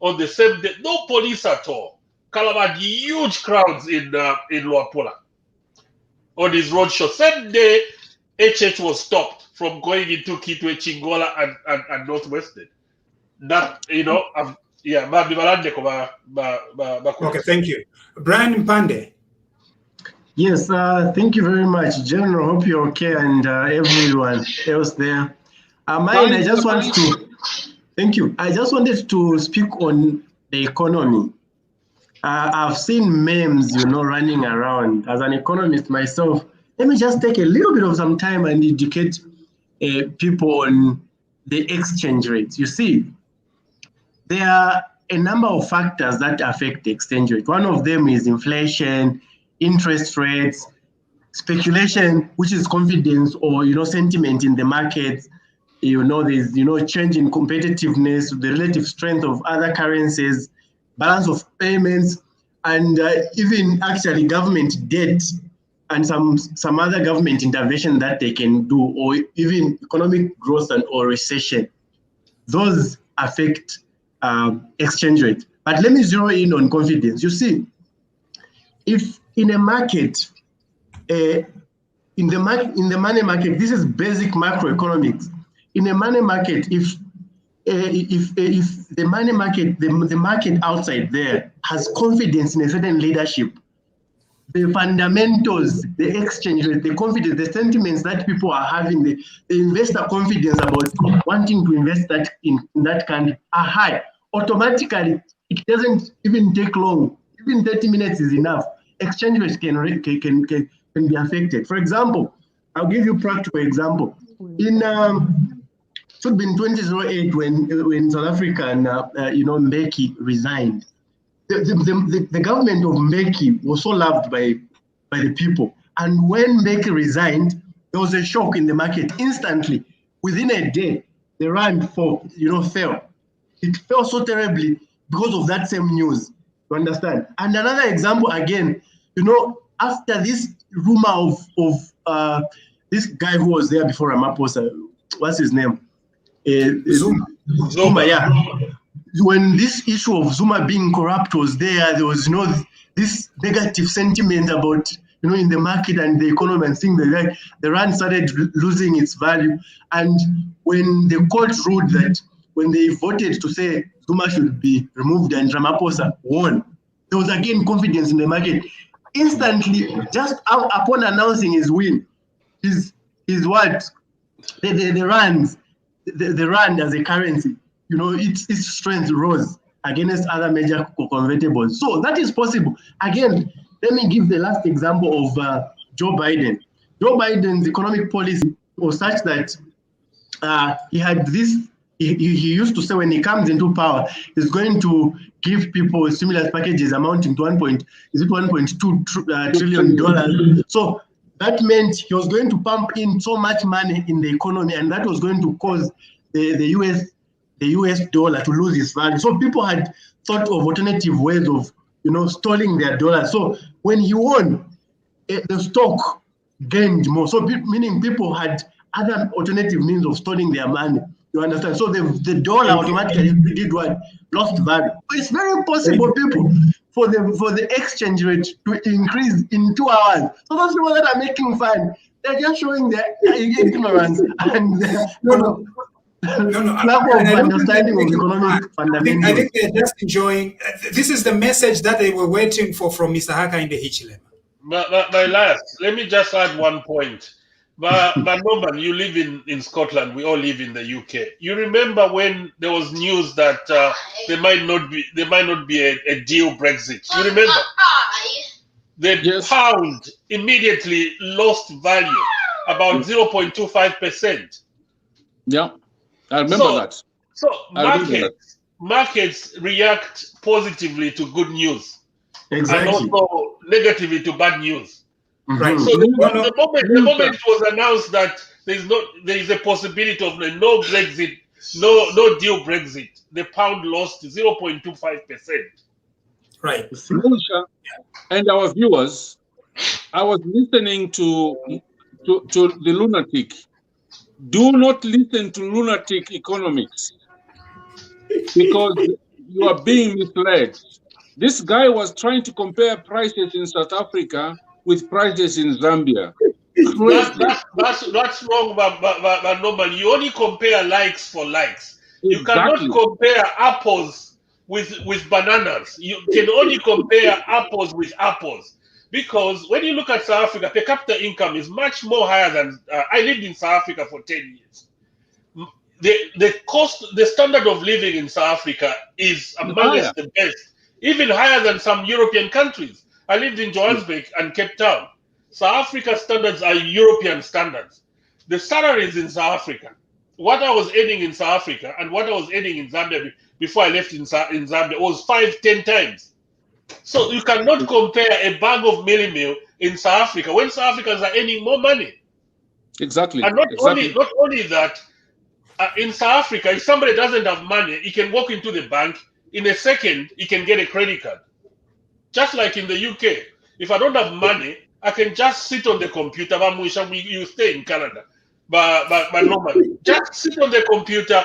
on the same day, no police at all? Calabar had huge crowds in Luapula on his roadshow. Same day, HH was stopped from going into Kitwe, Chingola, and Northwestern. That, you know, Okay, thank you. Brian Mpande. Yes, thank you very much, General. Hope you're okay, and everyone else there. Mine, I just want to, thank you. I just wanted to speak on the economy. I've seen memes, you know, running around. As an economist myself, let me just take a little bit of some time and educate people on the exchange rates. You see, there are a number of factors that affect the exchange rate. One of them is inflation, interest rates, speculation, which is confidence or, you know, sentiment in the market. You know, there's, you know, change in competitiveness, the relative strength of other currencies, balance of payments, and even actually government debt and some other government intervention that they can do, or even economic growth or recession. Those affect exchange rate. But let me zero in on confidence. You see, if in a market, in the money market, this is basic macroeconomics. In a money market, if the money market, the market outside there has confidence in a certain leadership, the fundamentals, the exchange rate, the confidence, the sentiments that people are having, the investor confidence about wanting to invest that in that country are high. Automatically, it doesn't even take long. Even 30 minutes is enough. Exchange rates can be affected. For example, I'll give you a practical example. In should be in 2008 when South Africa and you know, Mbeki resigned. The government of Mbeki was so loved by the people, and when Mbeki resigned, there was a shock in the market instantly. Within a day, the rand fell. It fell so terribly because of that same news. You understand? And another example again, you know, after this rumor of this guy who was there before Ramaphosa, what's his name? Zuma, yeah. When this issue of Zuma being corrupt was there was, you know, this negative sentiment about, you know, in the market and the economy and things like that. The rand started losing its value. And when the court ruled that, when they voted to say Zuma should be removed and Ramaphosa won, there was again confidence in the market. Instantly, just upon announcing his win, his what? The rand as a currency, you know, its strength rose. against other major convertibles. So that is possible. Again, let me give the last example of Joe Biden. Joe Biden's economic policy was such that he had this, he used to say when he comes into power, he's going to give people stimulus packages amounting to $1.2 trillion. So that meant he was going to pump in so much money in the economy, and that was going to cause the US dollar to lose its value. So people had thought of alternative ways of, stalling their dollar. So when he won, the stock gained more. So meaning people had other alternative means of storing their money. You understand? So the dollar automatically did what? Lost value. It's very possible, people, for the exchange rate to increase in 2 hours. So those people that are making fun, they're just showing their ignorance and lack of understanding of economic fundamentals. I think they're just enjoying. This is the message that they were waiting for from Mr. Haka in the Hichilema. My last, let me just add one point. But Norman, you live in Scotland. We all live in the UK. You remember when there was news that there might not be a deal Brexit. You remember? The pound immediately lost value, about 0.25%. Yeah, I remember that. So markets react positively to good news, Exactly. and also negatively to bad news. Right. So the moment it was announced that there is a possibility of no Brexit, no deal Brexit, the pound lost 0.25%. Right. And our viewers, I was listening to the lunatic. Do not listen to lunatic economics, because you are being misled. This guy was trying to compare prices in South Africa with prices in Zambia. That's wrong, but Norman. You only compare likes for likes. Exactly. You cannot compare apples with bananas. You can only compare apples with apples. Because when you look at South Africa, per capita income is much more higher than I lived in South Africa for 10 years. The standard of living in South Africa is amongst the best, even higher than some European countries. I lived in Johannesburg and Cape Town. South Africa standards are European standards. The salaries in South Africa, what I was earning in South Africa and what I was earning in Zambia before I left in Zambia was 5-10 times. So you cannot compare a bag of mealie meal in South Africa when South Africans are earning more money. Exactly. And not only that, in South Africa, if somebody doesn't have money, he can walk into the bank. In a second, he can get a credit card. Just like in the UK, if I don't have money, I can just sit on the computer. You stay in Canada, but normally, just sit on the computer.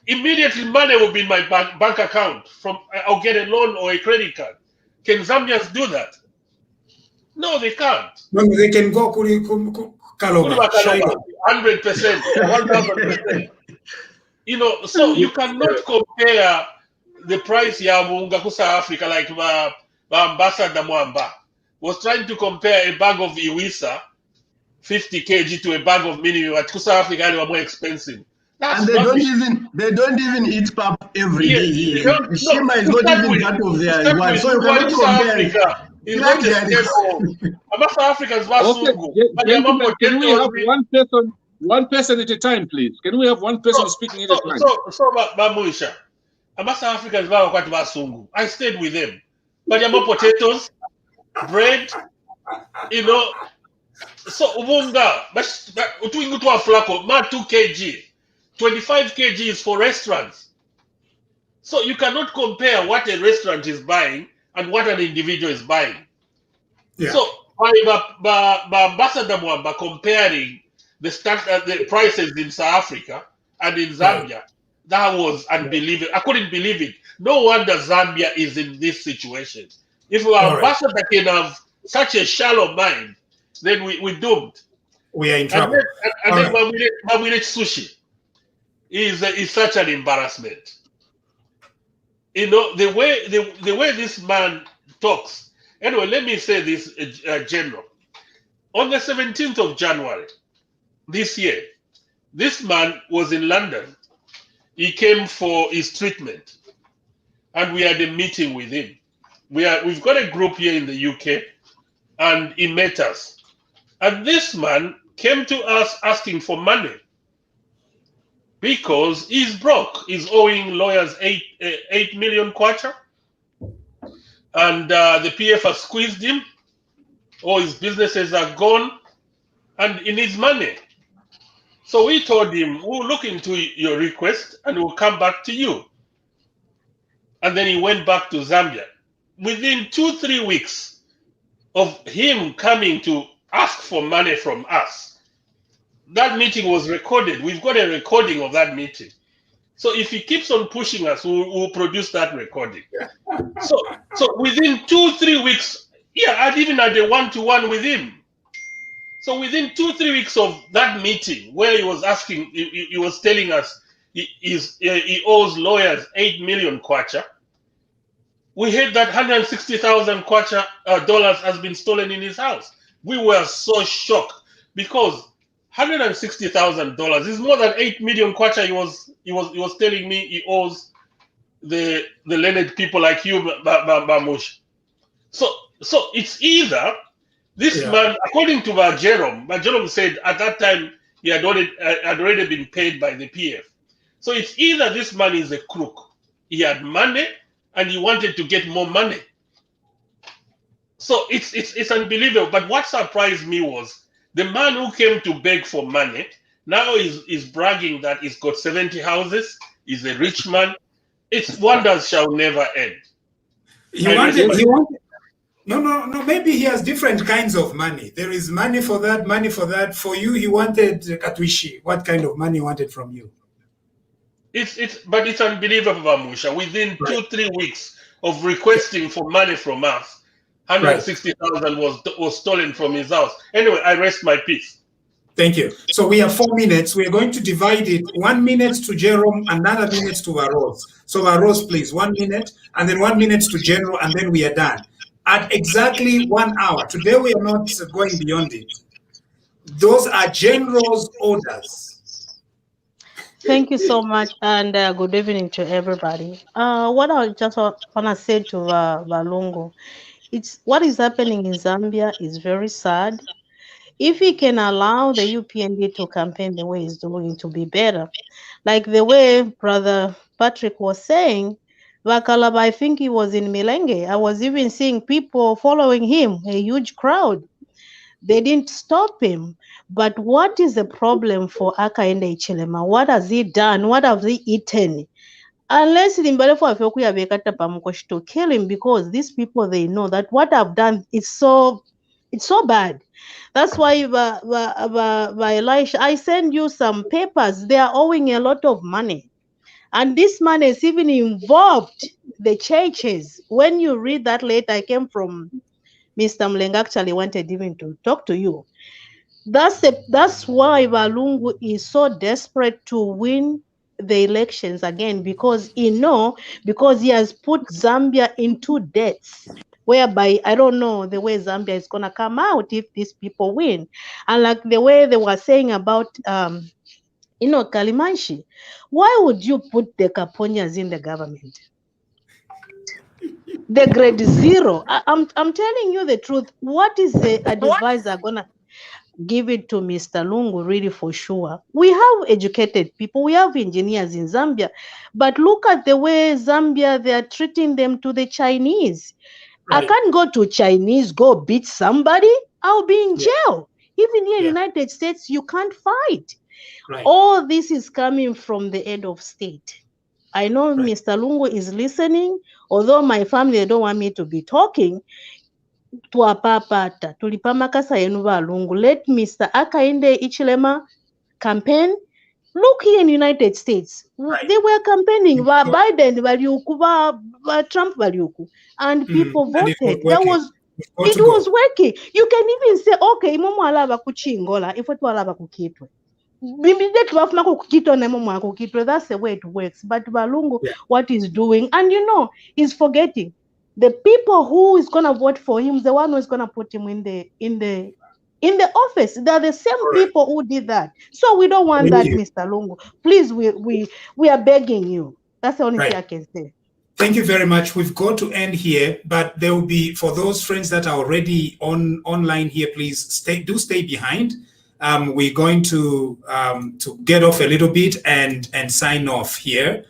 Immediately, money will be in my bank account. I'll get a loan or a credit card. Can Zambians do that? No, they can't. No, they can go Kaloma, 100%, 1,000%. So you cannot compare the price ya munga ku South Africa like Ambassador Mwamba was trying to compare a bag of Iwisa 50 kg to a bag of mini at South Africa were more expensive. And they don't even eat pap every day here. Shima is not even part of their one, so you cannot compare it. It's not a staple. South Africans can we have one person at a time, please? Can we have one person speaking at a time? So Mamuisha, South Africans basungu. I stayed with them. But you have potatoes, bread, so ubunga, utuingu tu flako, 2 kg. 25 kg is for restaurants. So you cannot compare what a restaurant is buying and what an individual is buying. Yeah. So by Ambassador Mwamba comparing the prices in South Africa and in Zambia, that was unbelievable. I couldn't believe it. No wonder Zambia is in this situation. If our ambassador can have such a shallow mind, then we're doomed. We are in trouble. And then Mamile Sushi is such an embarrassment. The way this man talks. Anyway, let me say this, General. On the 17th of January this year, this man was in London. He came for his treatment. and we had a meeting with him. We've got a group here in the UK, and he met us. And this man came to us asking for money because he's broke. He's owing lawyers 8 million kwacha, and the PF has squeezed him. All his businesses are gone, and he needs money. So we told him, we'll look into your request and we'll come back to you. And then he went back to Zambia. Within 2-3 weeks of him coming to ask for money from us, that meeting was recorded. We've got a recording of that meeting. So if he keeps on pushing us, we'll produce that recording. So within 2-3 weeks, I'd even had a one-to-one with him. So within 2-3 weeks of that meeting, where he was asking, he was telling us he owes lawyers 8 million kwacha. We heard that 160,000 kwacha dollars has been stolen in his house. We were so shocked because $160,000 is more than 8 million kwacha. He was telling me he owes the learned people like you, Bamush. So it's either this man, according to Jerome said at that time he had already been paid by the PF. So it's either this man is a crook. He had money and he wanted to get more money. So it's unbelievable. But what surprised me was the man who came to beg for money now is bragging that he's got 70 houses. He's a rich man. Its wonders shall never end. No. Maybe he has different kinds of money. There is money for that, money for that. For you, he wanted Katwishi. What kind of money he wanted from you? But it's unbelievable, Musha. Within 2-3 weeks of requesting for money from us, 160,000 was stolen from his house. Anyway, I rest my peace. Thank you. So we have 4 minutes. We are going to divide it 1 minute to Jerome, another minute to Varos. So Varos, please, 1 minute, and then 1 minute to General, and then we are done. At exactly 1 hour. Today we are not going beyond it. Those are General's orders. Thank you so much, and good evening to everybody. What I just want to say to Valungu, it's what is happening in Zambia is very sad. If we can allow the UPND to campaign the way it's doing, to be better, like the way Brother Patrick was saying, Vakalaba, I think he was in Milenge. I was even seeing people following him, a huge crowd. They didn't stop him. But what is the problem for Akaende Ichilema? What has he done? What have they eaten? Unless to kill him, because these people, they know that what I've done is so bad. That's why Elisha, I send you some papers. They are owing a lot of money. And this man is even involved the churches. When you read that letter, I came from Mr. Mlenga, actually wanted even to talk to you. That's why Valungu is so desperate to win the elections again, because he has put Zambia into debts, whereby I don't know the way Zambia is gonna come out if these people win. And like the way they were saying about Kalimanshi, why would you put the Kaponias in the government? The grade 0. I'm telling you the truth. What is the advisor gonna give it to Mr. Lungu, really, for sure? We have educated people, we have engineers in Zambia, but look at the way Zambia, they are treating them to the Chinese. I can't go to Chinese, go beat somebody, I'll be in jail. Even here in the United States, you can't fight. All this is coming from the head of state. I know Mr. Lungu is listening, although my family, they don't want me to be talking. Tuapapata tulipamakasa yenu Valungu. Let Mr. Akainde Ichilema campaign. Look here in the United States, they were campaigning Biden Valiuku, Trump Valiuku, and people voted. It was working. You can even say, okay, Momo alaba kuchingola if it alaba kukitwe. That's the way it works. But Valungu, what he's doing, and he's forgetting the people who is gonna vote for him, the one who is gonna put him in the office. They're the same people who did that. So we don't want that, Mr. Lungu. Please, we are begging you. That's the only thing I can say. Thank you very much. We've got to end here, but there will be, for those friends that are already online here, please stay behind. We're going to get off a little bit and sign off here.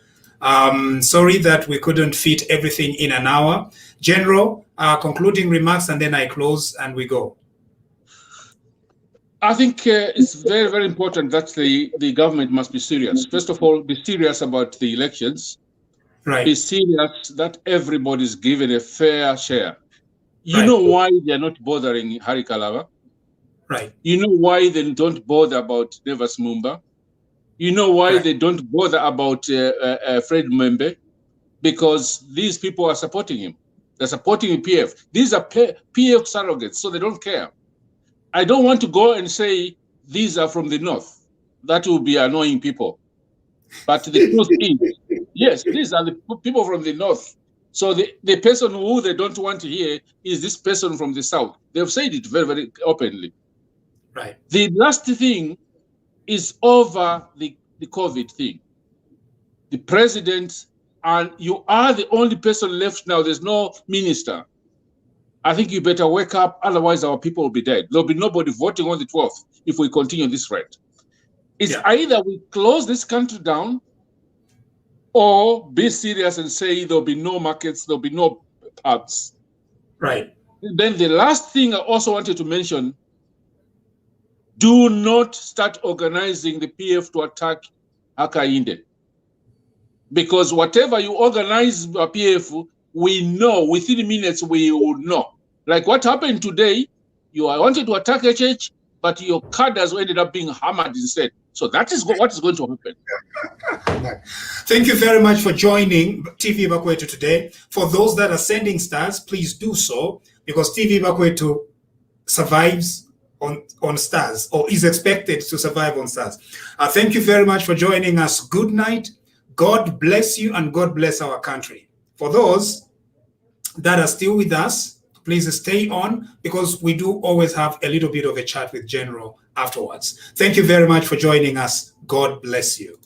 Sorry that we couldn't fit everything in an hour. General, concluding remarks, and then I close and we go. I think it's very, very important that the government must be serious. First of all, be serious about the elections. Right. Be serious that everybody's given a fair share. You Right. know why they're not bothering Hari Kalava? Right. You know why they don't bother about Nevas Mumba? You know why Right. they don't bother about Fred Membe? Because these people are supporting him. They're supporting PF. These are PF surrogates, so they don't care. I don't want to go and say these are from the north. That will be annoying people. But the truth is, yes, these are the people from the north. So the person who they don't want to hear is this person from the south. They've said it very, very openly. Right. The last thing is over the COVID thing. The president, and you are the only person left now. There's no minister. I think you better wake up, otherwise our people will be dead. There'll be nobody voting on the 12th if we continue this rate. It's either we close this country down or be serious and say there'll be no markets, there'll be no pubs. Right. Then the last thing I also wanted to mention, do not start organizing the PF to attack Hakainde. Because whatever you organize PF, we know within minutes we will know. Like what happened today, you wanted to attack HH, but your cadres ended up being hammered instead. So that is what is going to happen. Thank you very much for joining TV Bakwetu today. For those that are sending stars, please do so, because TV Bakwetu survives on stars, or is expected to survive on stars. Thank you very much for joining us. Good night. God bless you, and God bless our country. For those that are still with us, please stay on, because we do always have a little bit of a chat with General afterwards. Thank you very much for joining us. God bless you.